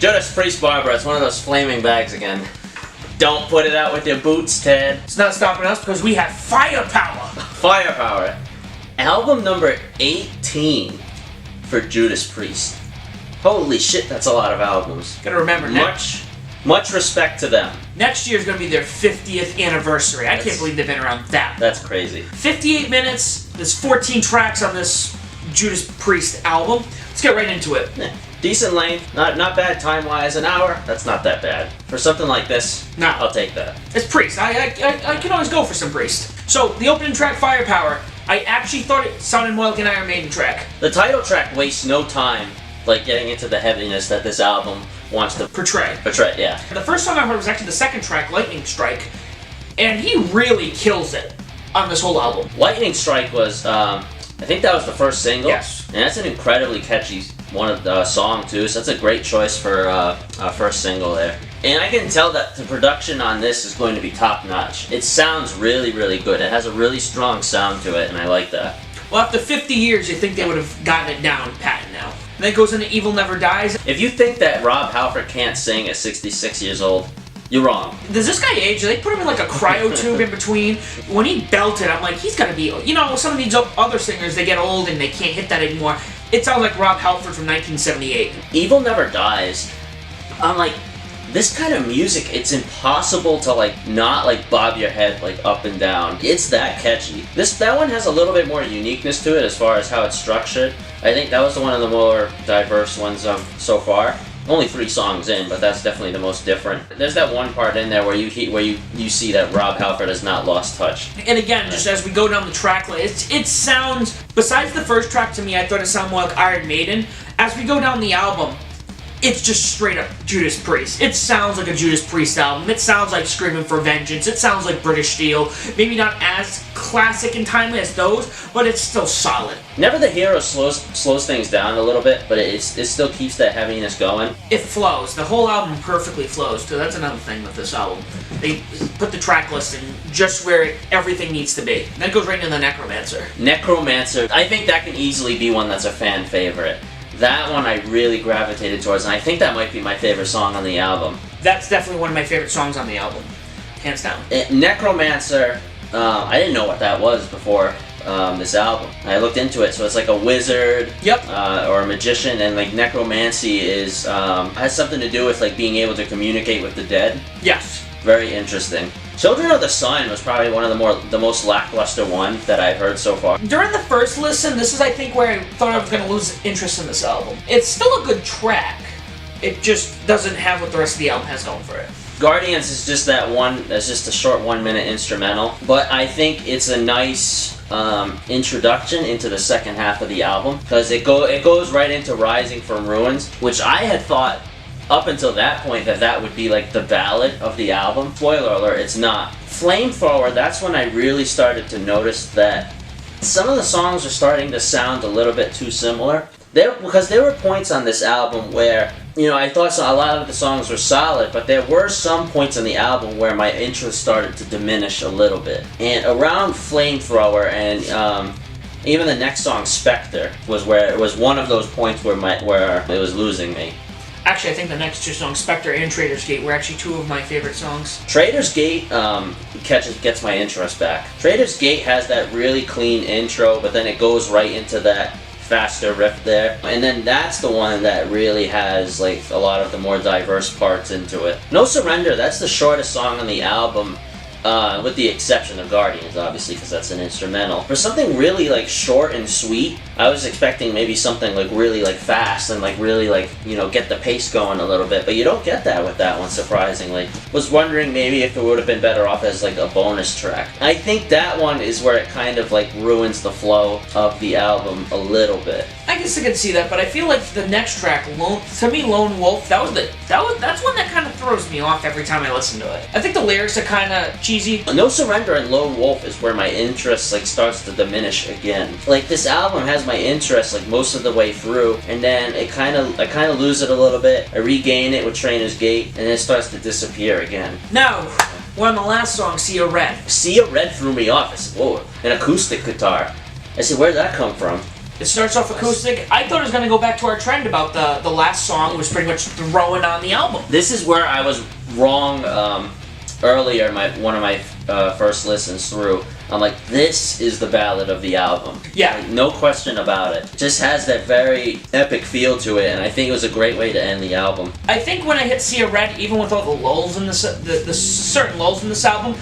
Judas Priest, Barbara, it's one of those flaming bags again. Don't put it out with your boots, Ted. It's not stopping us because we have firepower. Firepower. Album number 18 for Judas Priest. Holy shit, that's a lot of albums. Gotta remember, Much respect to them. next year's gonna be their 50th anniversary. I can't believe they've been around that. That's crazy. 58 minutes. There's 14 tracks on this Judas Priest album. Let's get right into it. Decent length, not bad time-wise. An hour, that's not that bad. For something like this, No. I'll take that. It's Priest. I can always go for some Priest. So, the opening track, Firepower, I actually thought it sounded more like an Iron Maiden track. The title track wastes no time, like getting into the heaviness that this album wants to Portray. yeah. The first song I heard was actually the second track, Lightning Strike, and he really kills it on this whole album. Lightning Strike was, I think that was the first single. Yes. And that's an incredibly catchy song too, so that's a great choice for first single there. And I can tell that the production on this is going to be top notch. It sounds really, really good. It has a really strong sound to it, and I like that. Well, after 50 years, you think they would have gotten it down pat now. And then it goes into Evil Never Dies. If you think that Rob Halford can't sing at 66 years old, you're wrong. Does this guy age? They put him in like a cryo tube in between. When he belted, I'm like, he's gotta be, you know, some of these other singers, they get old and they can't hit that anymore. It sounds like Rob Halford from 1978. Evil Never Dies. I'm like, this kind of music, it's impossible to like not like bob your head like up and down. It's that catchy. That one has a little bit more uniqueness to it as far as how it's structured. I think that was one of the more diverse ones so far. Only 3 songs in, but that's definitely the most different. There's that one part in there where you see that Rob Halford has not lost touch. And again, just as we go down the track list, it sounds, besides the first track to me, I thought it sounded more like Iron Maiden. As we go down the album, it's just straight up Judas Priest. It sounds like a Judas Priest album. It sounds like Screaming for Vengeance. It sounds like British Steel. Maybe not as classic and timely as those, but it's still solid. Never the Hero slows things down a little bit, but it still keeps that heaviness going. It flows. The whole album perfectly flows, too. That's another thing with this album. They put the track list in just where everything needs to be. Then it goes right into the Necromancer. Necromancer, I think that can easily be one that's a fan favorite. That one I really gravitated towards, and I think that might be my favorite song on the album. That's definitely one of my favorite songs on the album. Hands down. Necromancer, I didn't know what that was before this album. I looked into it, so it's like a wizard, Yep. or a magician, and like necromancy is has something to do with like being able to communicate with the dead. Yes. Very interesting. Children of the Sun was probably one of the most lackluster one that I've heard so far. During the first listen, this is I think where I thought I was going to lose interest in this album. It's still a good track. It just doesn't have what the rest of the album has going for it. Guardians is just that's just a short 1-minute instrumental, but I think it's a nice introduction into the second half of the album, because it goes right into Rising from Ruins, which I had thought up until that point that would be like the ballad of the album. Spoiler alert, it's not. Flamethrower, that's when I really started to notice that some of the songs are starting to sound a little bit too similar. Because there were points on this album where, you know, I thought a lot of the songs were solid, but there were some points on the album where my interest started to diminish a little bit. And around Flamethrower and even the next song, Spectre, was one of those points where it was losing me. Actually, I think the next 2 songs, Spectre and Trader's Gate, were actually 2 of my favorite songs. Trader's Gate gets my interest back. Trader's Gate has that really clean intro, but then it goes right into that faster riff there. And then that's the one that really has like a lot of the more diverse parts into it. No Surrender, that's the shortest song on the album. With the exception of Guardians, obviously, because that's an instrumental. For something really like short and sweet, I was expecting maybe something like really like fast and like really like, you know, get the pace going a little bit, but you don't get that with that one, surprisingly. Was wondering maybe if it would have been better off as like a bonus track. I think that one is where it kind of like ruins the flow of the album a little bit. I guess I could see that, but I feel like the next track, Lone Wolf, that's one that kind of throws me off every time I listen to it. I think the lyrics are kind of cheesy. No Surrender and Lone Wolf is where my interest like starts to diminish again. Like this album has my interest like most of the way through, and then I kind of lose it a little bit. I regain it with Trader's Gate, and then it starts to disappear again. Now, we're on the last song, Sea of Red. Sea of Red threw me off. I said, whoa, an acoustic guitar. I said, where'd that come from? It starts off acoustic. I thought it was going to go back to our trend about the last song was pretty much throwing on the album. This is where I was wrong earlier, one of my first listens through. I'm like, this is the ballad of the album. Yeah. Like, no question about it. Just has that very epic feel to it, and I think it was a great way to end the album. I think when I hit Sea of Red, even with all the lulls in this, the certain lulls in this album,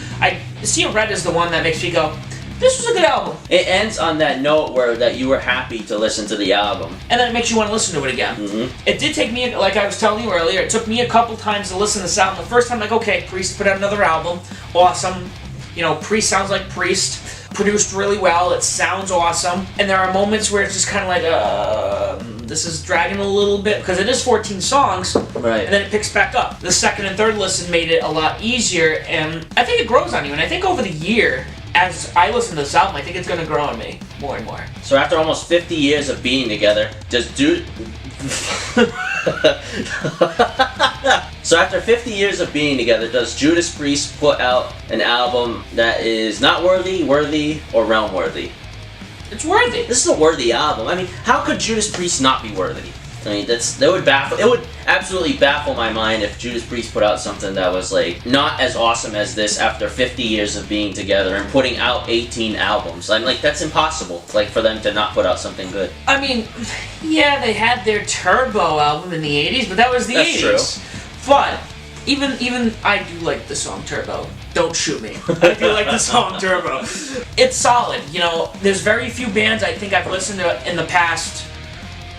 Sea of Red is the one that makes me go, this was a good album. It ends on that note where that you were happy to listen to the album. And then it makes you want to listen to it again. Mm-hmm. It did take me, like I was telling you earlier, it took me a couple times to listen to this album. The first time, like, okay, Priest put out another album. Awesome. You know, Priest sounds like Priest. Produced really well. It sounds awesome. And there are moments where it's just kind of like, this is dragging a little bit, because it is 14 songs. Right. And then it picks back up. The second and third listen made it a lot easier, and I think it grows on you. And I think over the year, as I listen to this album, I think it's going to grow on me more and more. So after almost 50 years of being together, So after 50 years of being together, does Judas Priest put out an album that is not worthy, or realm worthy? It's worthy. This is a worthy album. I mean, how could Judas Priest not be worthy? I mean, it would absolutely baffle my mind if Judas Priest put out something that was like not as awesome as this after 50 years of being together and putting out 18 albums. I'm like, that's impossible. Like, for them to not put out something good. I mean, yeah, they had their Turbo album in the 80s, but that was the 80s. That's true. But even I do like the song Turbo. Don't shoot me. I do like the song Turbo. It's solid. You know, there's very few bands I think I've listened to in the past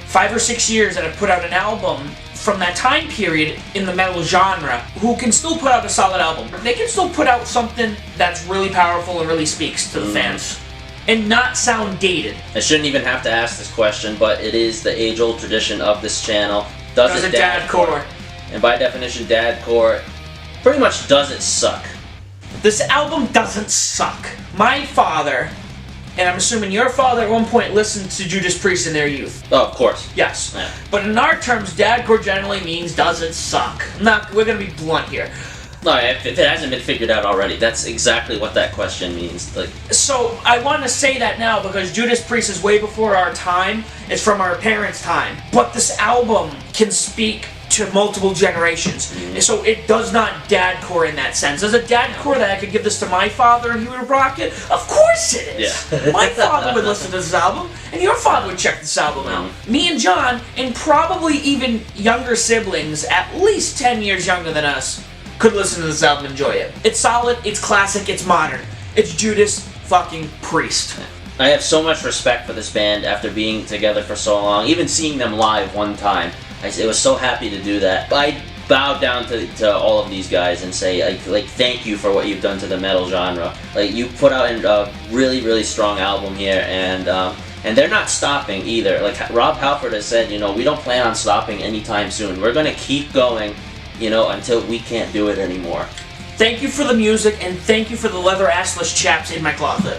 5 or 6 years that have put out an album from that time period in the metal genre who can still put out a solid album. They can still put out something that's really powerful and really speaks to the fans. And not sound dated. I shouldn't even have to ask this question, but it is the age-old tradition of this channel. Does it dadcore? And by definition, dadcore pretty much doesn't suck. This album doesn't suck. My father, and I'm assuming your father at one point listened to Judas Priest in their youth. Oh, of course. Yes. Yeah. But in our terms, dadcore generally means doesn't suck. We're gonna be blunt here. No, if it hasn't been figured out already, that's exactly what that question means. Like, so I want to say that now because Judas Priest is way before our time. It's from our parents' time. But this album can speak to multiple generations. So it does not dadcore in that sense. There's a dadcore that I could give this to my father and he would rock it. Of course it is. Yeah. My father would listen to this album and your father would check this album out. Me and John, and probably even younger siblings, at least 10 years younger than us, could listen to this album and enjoy it. It's solid, it's classic, it's modern. It's Judas fucking Priest. I have so much respect for this band after being together for so long, even seeing them live one time. I was so happy to do that. I bow down to all of these guys and say, like, thank you for what you've done to the metal genre. Like, you put out a really, really strong album here, and they're not stopping either. Like Rob Halford has said, you know, we don't plan on stopping anytime soon. We're gonna keep going, you know, until we can't do it anymore. Thank you for the music, and thank you for the leather assless chaps in my closet.